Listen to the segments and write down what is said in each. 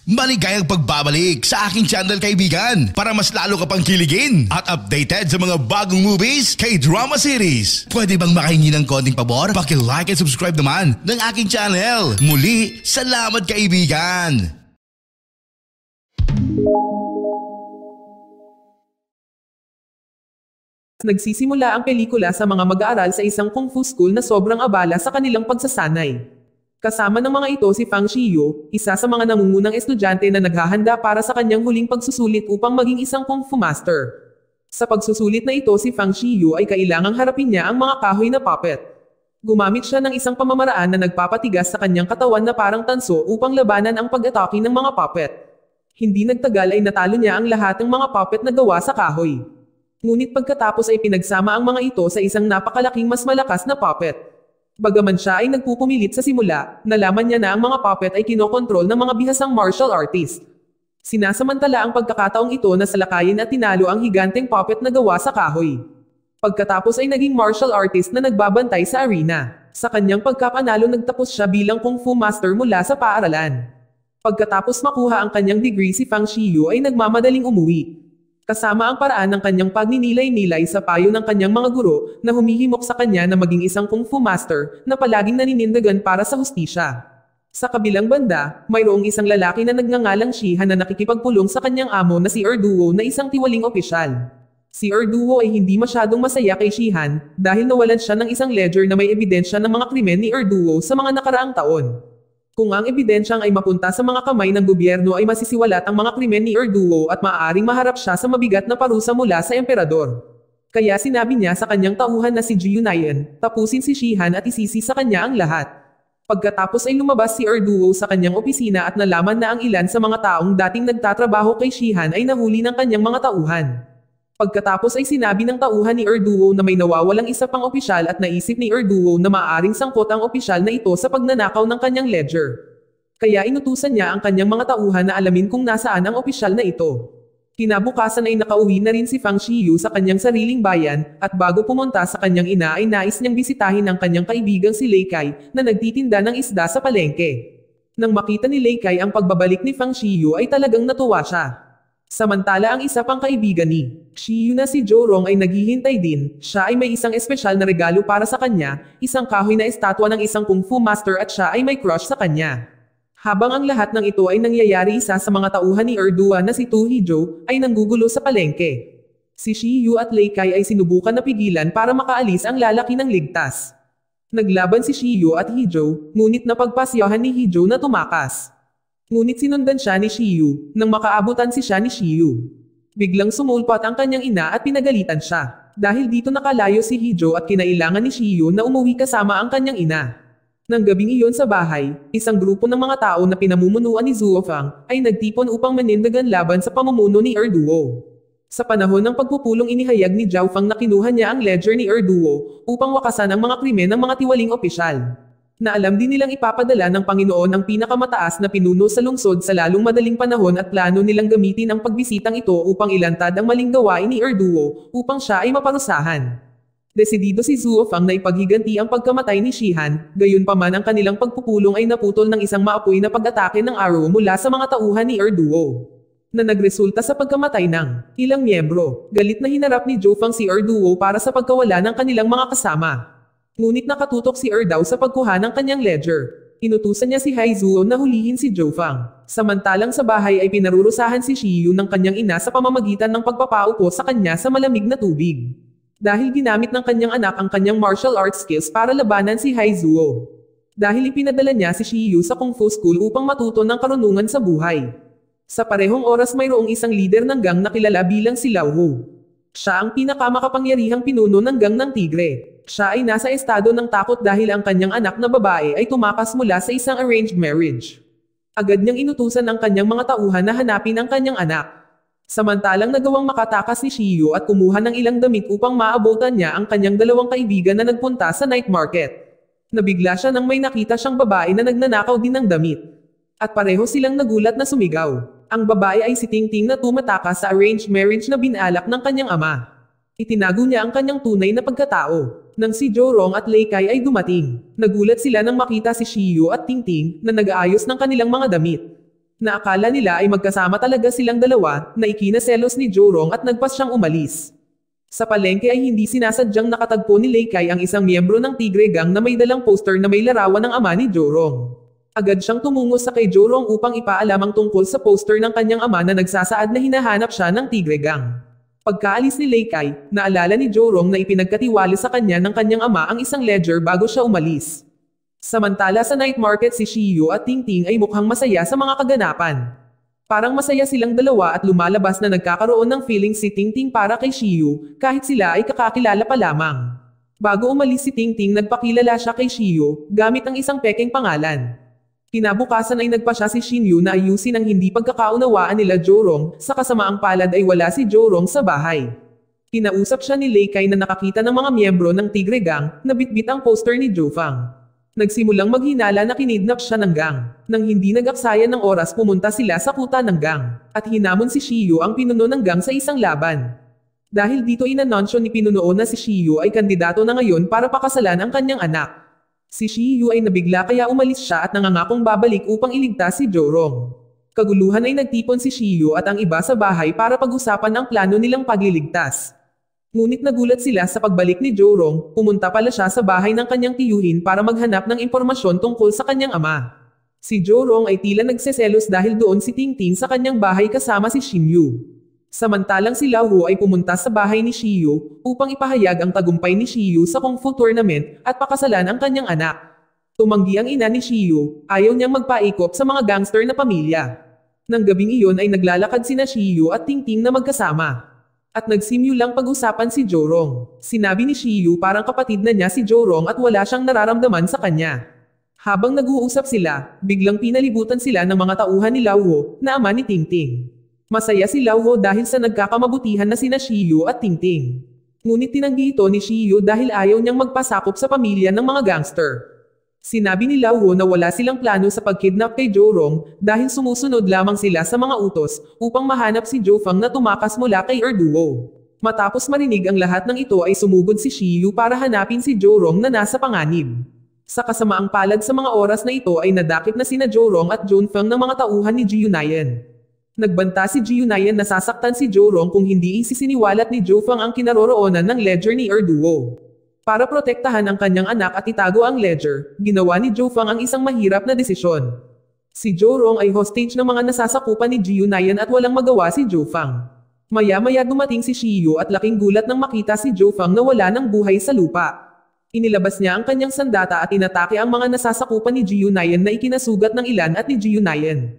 Maligayang pagbabalik sa aking channel kaibigan para mas lalo ka pang kiligin at updated sa mga bagong movies, K-drama series. Pwede bang makahingi ng konting pabor? Paki-like and subscribe naman ng aking channel. Muli, salamat kaibigan! Nagsisimula ang pelikula sa mga mag-aaral sa isang kung fu school na sobrang abala sa kanilang pagsasanay. Kasama ng mga ito si Fang Shiyu, isa sa mga nangungunang estudyante na naghahanda para sa kanyang huling pagsusulit upang maging isang kung fu master. Sa pagsusulit na ito si Fang Shiyu ay kailangang harapin niya ang mga kahoy na puppet. Gumamit siya ng isang pamamaraan na nagpapatigas sa kanyang katawan na parang tanso upang labanan ang pag-atake ng mga puppet. Hindi nagtagal ay natalo niya ang lahat ng mga puppet na gawa sa kahoy. Ngunit pagkatapos ay pinagsama ang mga ito sa isang napakalaking mas malakas na puppet. Bagaman siya ay nagpupumilit sa simula, nalaman niya na ang mga puppet ay kinokontrol ng mga bihasang martial artist. Sinasamantala ang pagkakataong ito na salakayin at tinalo ang higanteng puppet na gawa sa kahoy. Pagkatapos ay naging martial artist na nagbabantay sa arena. Sa kanyang pagkapanalo nagtapos siya bilang kung fu master mula sa paaralan. Pagkatapos makuha ang kanyang degree si Fang Shiyu ay nagmamadaling umuwi. Kasama ang paraan ng kanyang pagninilay-nilay sa payo ng kanyang mga guro na humihimok sa kanya na maging isang kung fu master na palaging naninindigan para sa hustisya. Sa kabilang banda, mayroong isang lalaki na nagngangalang Shihan na nakikipagpulong sa kanyang amo na si Erduo na isang tiwaling opisyal. Si Erduo ay hindi masyadong masaya kay Shihan dahil nawalan siya ng isang ledger na may ebidensya ng mga krimen ni Erduo sa mga nakaraang taon. Kung ang ebidensyang ay mapunta sa mga kamay ng gobyerno ay masisiwalat ang mga krimen ni Erduo at maaaring maharap siya sa mabigat na parusa mula sa emperador. Kaya sinabi niya sa kanyang tauhan na si Jiunayan, tapusin si Shihan at isisi sa kanya ang lahat. Pagkatapos ay lumabas si Erduo sa kanyang opisina at nalaman na ang ilan sa mga taong dating nagtatrabaho kay Shihan ay nahuli ng kanyang mga tauhan. Pagkatapos ay sinabi ng tauhan ni Erduo na may nawawalang isa pang opisyal at naisip ni Erduo na maaaring sangkot ang opisyal na ito sa pagnanakaw ng kanyang ledger. Kaya inutusan niya ang kanyang mga tauhan na alamin kung nasaan ang opisyal na ito. Kinabukasan ay nakauwi na rin si Fang Shiyu sa kanyang sariling bayan, at bago pumunta sa kanyang ina ay nais niyang bisitahin ang kanyang kaibigang si Lei Kai na nagtitinda ng isda sa palengke. Nang makita ni Lei Kai ang pagbabalik ni Fang Shiyu ay talagang natuwa siya. Samantala ang isa pang kaibigan ni Shiyu na si Jorong ay naghihintay din. Siya ay may isang espesyal na regalo para sa kanya, isang kahoy na estatwa ng isang kung fu master at siya ay may crush sa kanya. Habang ang lahat ng ito ay nangyayari, isa sa mga tauhan ni Erduo na si Tu Hijo ay nanggugulo sa palengke. Si Shiyu at Lei Kai ay sinubukan na pigilan para makaalis ang lalaki ng ligtas. Naglaban si Shiyu at Hijo, ngunit napagpasyahan ni Hijo na tumakas. Ngunit sinundan siya ni Shiyu, nang makaabutan si siya ni Shiyu. Biglang sumulpat ang kanyang ina at pinagalitan siya. Dahil dito nakalayo si Hijo at kinailangan ni Shiyu na umuwi kasama ang kanyang ina. Nang gabing iyon sa bahay, isang grupo ng mga tao na pinamumunuan ni Zuo Fang ay nagtipon upang manindigan laban sa pamumuno ni Erduo. Sa panahon ng pagpupulong inihayag ni Zhao Fang na kinuha niya ang ledger ni Erduo upang wakasan ang mga krimen ng mga tiwaling opisyal. Na alam din nilang ipapadala ng Panginoon ang pinakamataas na pinuno sa lungsod sa lalong madaling panahon at plano nilang gamitin ang pagbisitang ito upang ilantad ang maling gawain ni Erduo upang siya ay maparusahan. Desidido si Zuo Fang na ipaghiganti ang pagkamatay ni Shihan, gayunpaman ang kanilang pagpupulong ay naputol ng isang maapoy na pag-atake ng arrow mula sa mga tauhan ni Erduo, na nagresulta sa pagkamatay ng ilang miyembro. Galit na hinarap ni Zhao Fang si Erduo para sa pagkawala ng kanilang mga kasama. Ngunit nakatutok si Erduo sa pagkuha ng kanyang ledger. Inutusan niya si Haizuo na hulihin si Zhao Fang. Samantalang sa bahay ay pinarurusahan si Shiyu ng kanyang ina sa pamamagitan ng pagpapaupo sa kanya sa malamig na tubig. Dahil ginamit ng kanyang anak ang kanyang martial arts skills para labanan si Haizuo. Dahil ipinadala niya si Shiyu sa Kung Fu School upang matuto ng karunungan sa buhay. Sa parehong oras mayroong isang leader ng gang na kilala bilang si Lao Hu. Siya ang pinakamakapangyarihang pinuno ng gang ng Tigre. Siya ay nasa estado ng takot dahil ang kanyang anak na babae ay tumakas mula sa isang arranged marriage. Agad niyang inutusan ang kanyang mga tauhan na hanapin ang kanyang anak. Samantalang nagawang makatakas ni Shiyu at kumuha ng ilang damit upang maabutan niya ang kanyang dalawang kaibigan na nagpunta sa night market. Nabigla siya nang may nakita siyang babae na nagnanakaw din ng damit. At pareho silang nagulat na sumigaw. Ang babae ay si Tingting na tumatakas sa arranged marriage na binalak ng kanyang ama. Itinago niya ang kanyang tunay na pagkatao. Nang si Jorong at Lei Kai ay dumating, nagulat sila nang makita si Shiyu at Tingting na nag-aayos ng kanilang mga damit. Na akala nila ay magkasama talaga silang dalawa, na ikinaselos ni Jorong at nagpas siyang umalis. Sa palengke ay hindi sinasadyang nakatagpo ni Lei Kai ang isang miyembro ng Tigre Gang na may dalang poster na may larawan ng ama ni Jorong. Agad siyang tumungo sa kay Jorong upang ipaalam ang tungkol sa poster ng kanyang ama na nagsasaad na hinahanap siya ng Tigre Gang. Pagkaalis ni Lei Kai, naalala ni Jorong na ipinagkatiwala sa kanya ng kanyang ama ang isang ledger bago siya umalis. Samantala sa night market si Shiyu at Tingting ay mukhang masaya sa mga kaganapan. Parang masaya silang dalawa at lumalabas na nagkakaroon ng feeling si Tingting para kay Shiyu, kahit sila ay kakakilala pa lamang. Bago umalis si Tingting nagpakilala siya kay Shiyu, gamit ang isang pekeng pangalan. Kinabukasan ay nagpa siya si Shinyu na ayusin ang hindi pagkakaunawaan nila Jorong, sa kasamaang palad ay wala si Jorong sa bahay. Kinausap siya ni Lei Kai na nakakita ng mga miyembro ng Tigre Gang, na bitbit ang poster ni Jofang. Nagsimulang maghinala na kinidnap siya ng gang. Nang hindi nag-aksayan ng oras pumunta sila sa kuta ng gang, at hinamon si Shiyu ang pinuno ng gang sa isang laban. Dahil dito inanunsyo ni pinuno na si Shiyu ay kandidato na ngayon para pakasalan ang kanyang anak. Si Shiyu ay nabigla kaya umalis siya at nangangakong babalik upang iligtas si Jorong. Kaguluhan ay nagtipon si Shiyu at ang iba sa bahay para pag-usapan ang plano nilang pagliligtas. Ngunit nagulat sila sa pagbalik ni Jorong, pumunta pala siya sa bahay ng kanyang tiyuhin para maghanap ng impormasyon tungkol sa kanyang ama. Si Jorong ay tila nagseselos dahil doon si Tingting sa kanyang bahay kasama si Shinyu. Samantalang si Laohu ay pumunta sa bahay ni Shiyu upang ipahayag ang tagumpay ni Shiyu sa Kung Fu tournament at pakasalan ang kanyang anak. Tumanggi ang ina ni Shiyu, ayaw niyang magpaikop sa mga gangster na pamilya. Nang gabing iyon ay naglalakad sina Shiyu at Tingting na magkasama. At nagsimulang pag-usapan si Jorong. Sinabi ni Shiyu parang kapatid na niya si Jorong at wala siyang nararamdaman sa kanya. Habang nag-uusap sila, biglang pinalibutan sila ng mga tauhan ni Laohu na ama ni Tingting. Masaya si Laohu dahil sa nagkakamabutihan na sina Shiyu at Tingting. Ngunit tinanggi ito ni Shiyu dahil ayaw niyang magpasakop sa pamilya ng mga gangster. Sinabi ni Laohu na wala silang plano sa pagkidnap kay Jorong dahil sumusunod lamang sila sa mga utos upang mahanap si Jofang na tumakas mula kay Erduo. Matapos marinig ang lahat ng ito ay sumugod si Shiyu para hanapin si Jorong na nasa panganib. Sa kasamaang palad sa mga oras na ito ay nadakip na sina Jorong at Junfeng ng mga tauhan ni Jiunayan. Nagbanta si Jiunayan na sasaktan si Jorong kung hindi isisiniwalat ni Jofang ang kinaroroonan ng ledger ni Erduo. Para protektahan ang kanyang anak at itago ang ledger, ginawa ni Jofang ang isang mahirap na desisyon. Si Jorong ay hostage ng mga nasasakupan ni Jiunayan at walang magawa si Jofang. Maya-maya dumating si Shiyu at laking gulat nang makita si Jofang na wala ng buhay sa lupa. Inilabas niya ang kanyang sandata at inatake ang mga nasasakupan ni Jiunayan na ikinasugat ng ilan at ni Jiunayan.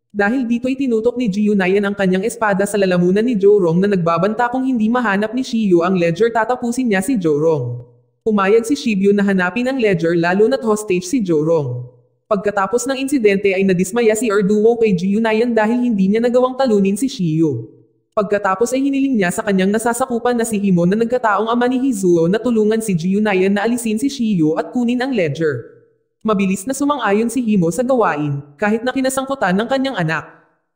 Dahil dito'y tinutok ni Jiunayan ang kanyang espada sa lalamunan ni Jorong na nagbabanta kung hindi mahanap ni Shiyu ang ledger tatapusin niya si Jorong. Pumayag si Shibyu na hanapin ang ledger lalo na't hostage si Jorong. Pagkatapos ng insidente ay nadismaya si Erduo kay Jiunayan dahil hindi niya nagawang talunin si Shiyu. Pagkatapos ay hiniling niya sa kanyang nasasakupan na si Himo na nagkataong ama ni Hizuo na tulungan si Jiunayan na alisin si Shiyu at kunin ang ledger. Mabilis na sumang-ayon si Himo sa gawain, kahit na kinasangkutan ng kanyang anak.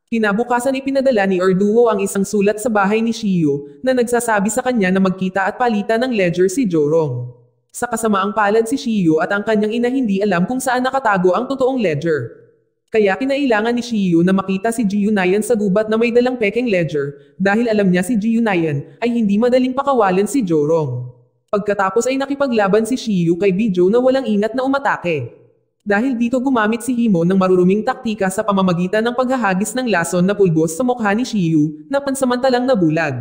Kinabukasan ipinadala ni Erduo ang isang sulat sa bahay ni Shiyu, na nagsasabi sa kanya na magkita at palitan ng ledger si Jorong. Sa kasamaang palad si Shiyu at ang kanyang ina hindi alam kung saan nakatago ang totoong ledger. Kaya kinailangan ni Shiyu na makita si Jiunayan sa gubat na may dalang pekeng ledger, dahil alam niya si Jiunayan ay hindi madaling pakawalan si Jorong. Pagkatapos ay nakipaglaban si Shiyu kay Bijo na walang ingat na umatake. Dahil dito gumamit si Himo ng maruruming taktika sa pamamagitan ng paghahagis ng lason na pulbos sa mukha ni Shiyu, na pansamantalang nabulag.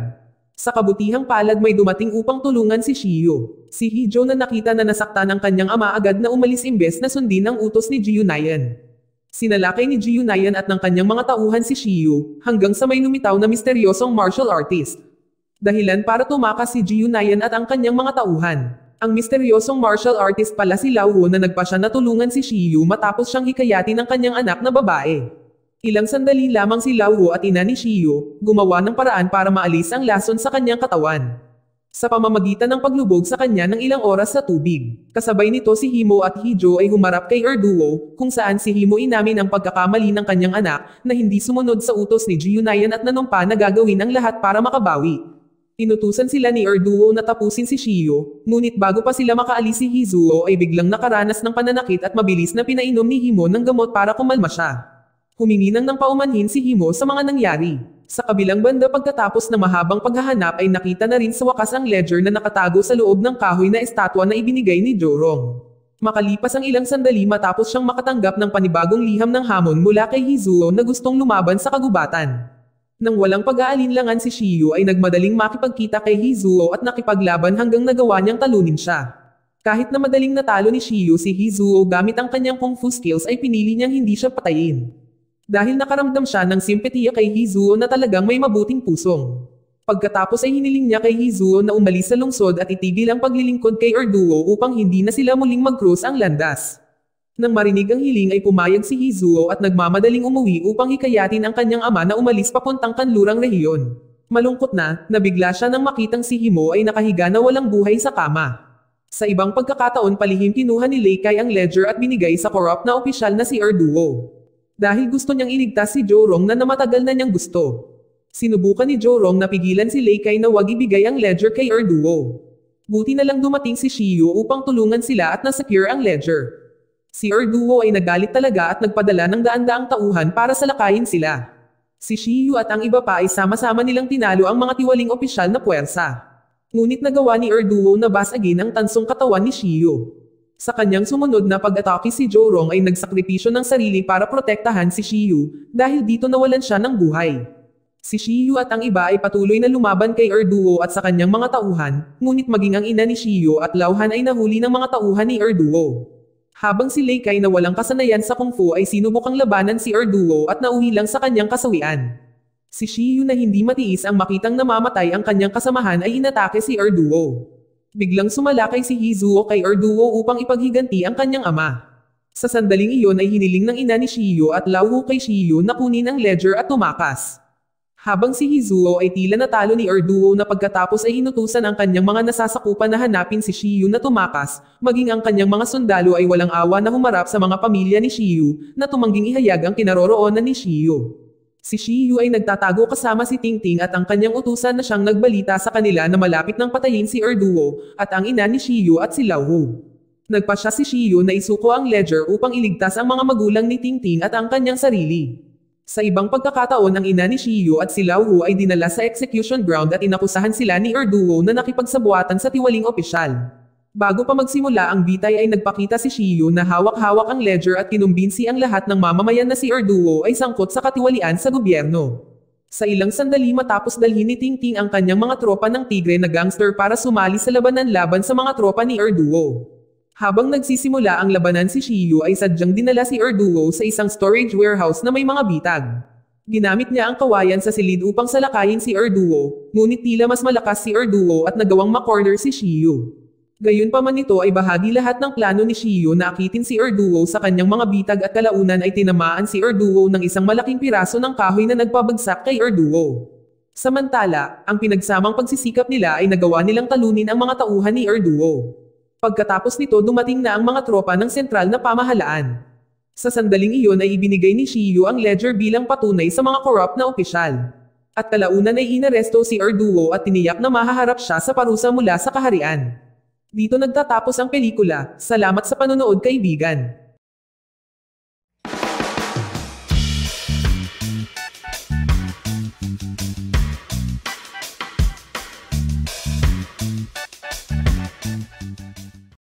Sa kabutihang palad may dumating upang tulungan si Shiyu. Si Hijo na nakita na nasaktan ang kanyang ama agad na umalis imbes na sundin ang utos ni Jiunayan. Sinalakay ni Jiunayan at ng kanyang mga tauhan si Shiyu, hanggang sa may lumitaw na misteryosong martial artist. Dahilan para tumakas si Jiunayan at ang kanyang mga tauhan. Ang misteryosong martial artist pala si Laohu na nagpasya na tulungan si Shiyu matapos siyang hikayatin ng kanyang anak na babae. Ilang sandali lamang si Laohu at ina ni Shiyu, gumawa ng paraan para maalis ang lason sa kanyang katawan. Sa pamamagitan ng paglubog sa kanya ng ilang oras sa tubig. Kasabay nito si Himo at Hijo ay humarap kay Erduo, kung saan si Himo inamin ang pagkakamali ng kanyang anak, na hindi sumunod sa utos ni Jiunayan at nanumpa na gagawin ang lahat para makabawi. Inutusan sila ni Erduo na tapusin si Shiyu, ngunit bago pa sila makaalis si Hizuo ay biglang nakaranas ng pananakit at mabilis na pinainom ni Himo ng gamot para kumalma siya. Humingi ng paumanhin si Himo sa mga nangyari. Sa kabilang banda pagkatapos ng mahabang paghahanap ay nakita na rin sa wakas ang ledger na nakatago sa loob ng kahoy na estatwa na ibinigay ni Jorong. Makalipas ang ilang sandali matapos siyang makatanggap ng panibagong liham ng hamon mula kay Hizuo na gustong lumaban sa kagubatan. Nang walang pag-aalinlangan si Shiyu ay nagmadaling makipagkita kay Hizuo at nakipaglaban hanggang nagawa niyang talunin siya. Kahit na madaling natalo ni Shiyu si Hizuo gamit ang kanyang kung fu skills ay pinili niyang hindi siya patayin. Dahil nakaramdam siya ng simpatiya kay Hizuo na talagang may mabuting pusong. Pagkatapos ay hiniling niya kay Hizuo na umalis sa lungsod at itigil ang paglilingkod kay Erduo upang hindi na sila muling mag-cross ang landas. Nang marinig ang hiling ay pumayag si Hizuo at nagmamadaling umuwi upang hikayatin ang kanyang ama na umalis papuntang kanlurang rehiyon. Malungkot na, nabigla siya nang makitang si Himo ay nakahiga na walang buhay sa kama. Sa ibang pagkakataon palihim kinuha ni Leikai ang ledger at binigay sa corrupt na opisyal na si Erduo. Dahil gusto niyang iligtas si Jorong na matagal na niyang gusto. Sinubukan ni Jorong na pigilan si Leikai na wag ibigay ang ledger kay Erduo. Buti na lang dumating si Shiyu upang tulungan sila at nasecure ang ledger. Si Erduo ay nagalit talaga at nagpadala ng daan-daang tauhan para salakayin sila. Si Shiyu at ang iba pa ay sama-sama nilang tinalo ang mga tiwaling opisyal na puwersa. Ngunit nagawa ni Erduo na basagin ang tansong katawan ni Shiyu. Sa kanyang sumunod na pag-atake si Jorong ay nagsakripisyo ng sarili para protektahan si Shiyu, dahil dito nawalan siya ng buhay. Si Shiyu at ang iba ay patuloy na lumaban kay Erduo at sa kanyang mga tauhan, ngunit maging ang ina ni Shiyu at Lauhan ay nahuli ng mga tauhan ni Erduo. Habang si Leikai na walang kasanayan sa kung fu ay sinubukang labanan si Erduo at nauhi lang sa kanyang kasawian. Si Shiyu na hindi matiis ang makitang namamatay ang kanyang kasamahan ay inatake si Erduo. Biglang sumalakay si Hizuo kay Erduo upang ipaghiganti ang kanyang ama. Sa sandaling iyon ay hiniling ng ina ni Shiyu at Lauhu kay Shiyu na kunin ang ledger at tumakas. Habang si Hizuo ay tila natalo ni Erduo na pagkatapos ay inutusan ang kanyang mga nasasakupan na hanapin si Shiyu na tumakas, maging ang kanyang mga sundalo ay walang awa na humarap sa mga pamilya ni Shiyu na tumangging ihayag ang kinaroroonan ni Shiyu. Si Shiyu ay nagtatago kasama si Tingting at ang kanyang utusan na siyang nagbalita sa kanila na malapit nang patayin si Erduo at ang ina ni Shiyu at si Lauhu. Nagpasya si Shiyu na isuko ang ledger upang iligtas ang mga magulang ni Tingting at ang kanyang sarili. Sa ibang pagkakataon ang ina ni Shiyu at si Lauhu ay dinala sa execution ground at inakusahan sila ni Erduo na nakipagsabuatan sa tiwaling opisyal. Bago pa magsimula ang bitay ay nagpakita si Shiyu na hawak-hawak ang ledger at kinumbinsi ang lahat ng mamamayan na si Erduo ay sangkot sa katiwalian sa gobyerno. Sa ilang sandali matapos dalhin ni Tingting ang kanyang mga tropa ng tigre na gangster para sumali sa labanan laban sa mga tropa ni Erduo. Habang nagsisimula ang labanan si Shiyu ay sadyang dinala si Erduo sa isang storage warehouse na may mga bitag. Ginamit niya ang kawayan sa silid upang salakayin si Erduo, ngunit tila mas malakas si Erduo at nagawang makorner si Shiyu. Gayunpaman nito ay bahagi lahat ng plano ni Shiyu na akitin si Erduo sa kanyang mga bitag at kalaunan ay tinamaan si Erduo ng isang malaking piraso ng kahoy na nagpabagsak kay Erduo. Samantala, ang pinagsamang pagsisikap nila ay nagawa nilang talunin ang mga tauhan ni Erduo. Pagkatapos nito dumating na ang mga tropa ng sentral na pamahalaan. Sa sandaling iyon ay ibinigay ni Shiyu ang ledger bilang patunay sa mga corrupt na opisyal. At kalaunan ay inaresto si Erduo at tiniyak na mahaharap siya sa parusa mula sa kaharian. Dito nagtatapos ang pelikula. Salamat sa panonood kaibigan.